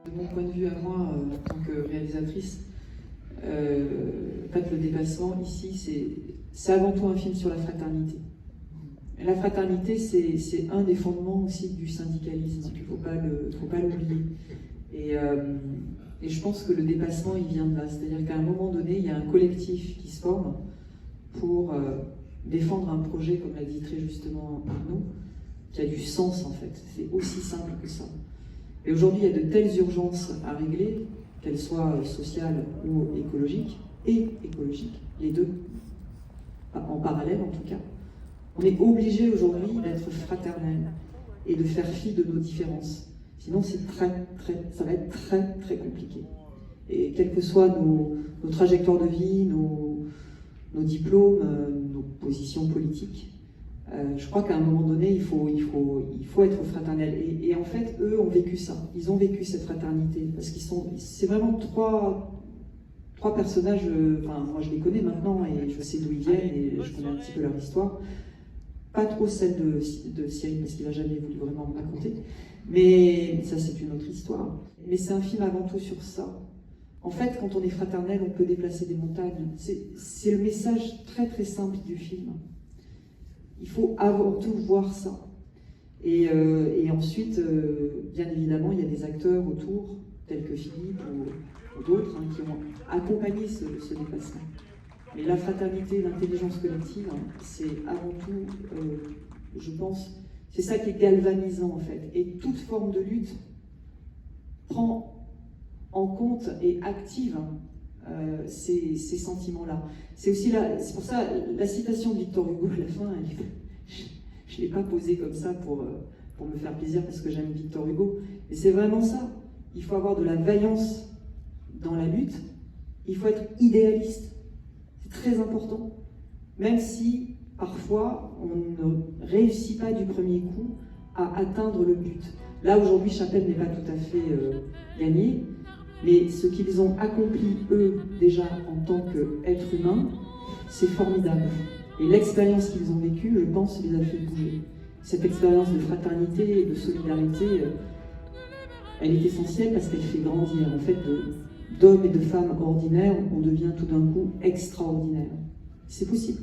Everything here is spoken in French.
De mon point de vue à moi, en tant que réalisatrice, en fait, le dépassement ici, c'est avant tout un film sur la fraternité. Et la fraternité, c'est un des fondements aussi du syndicalisme, il ne faut pas l'oublier. Et je pense que le dépassement, il vient de là. C'est-à-dire qu'à un moment donné, il y a un collectif qui se forme pour défendre un projet, comme l'a dit très justement Arnaud, qui a du sens en fait. C'est aussi simple que ça. Et aujourd'hui, il y a de telles urgences à régler, qu'elles soient sociales ou écologiques, les deux, en parallèle en tout cas. On est obligé aujourd'hui d'être fraternel et de faire fi de nos différences. Sinon, ça va être très très compliqué. Et quelles que soient nos trajectoires de vie, nos diplômes, nos positions politiques, je crois qu'à un moment donné, il faut être fraternel. Et en fait, eux ont vécu ça. Ils ont vécu cette fraternité. Parce c'est vraiment trois personnages, moi je les connais maintenant et je sais d'où ils viennent et je connais un petit peu leur histoire. Pas trop celle de Cyril parce qu'il n'a jamais voulu vraiment me raconter. Mais ça, c'est une autre histoire. Mais c'est un film avant tout sur ça. En fait, quand on est fraternel, on peut déplacer des montagnes. C'est le message très très simple du film. Il faut avant tout voir ça. Et ensuite, bien évidemment, il y a des acteurs autour, tels que Philippe ou d'autres, qui ont accompagné ce dépassement. Mais la fraternité, l'intelligence collective, c'est avant tout, je pense, c'est ça qui est galvanisant en fait. Et toute forme de lutte prend en compte et active ces sentiments-là. C'est pour ça, la citation de Victor Hugo à la fin, je ne l'ai pas posée comme ça pour me faire plaisir parce que j'aime Victor Hugo, mais c'est vraiment ça. Il faut avoir de la vaillance dans la lutte, il faut être idéaliste. Très important, même si parfois on ne réussit pas du premier coup à atteindre le but. Là aujourd'hui Chapelle n'est pas tout à fait gagné, mais ce qu'ils ont accompli eux déjà en tant qu'êtres humains, c'est formidable. Et l'expérience qu'ils ont vécue, je pense, les a fait bouger. Cette expérience de fraternité et de solidarité, elle est essentielle parce qu'elle fait grandir. En fait, d'hommes et de femmes ordinaires, on devient tout d'un coup extraordinaire. C'est possible.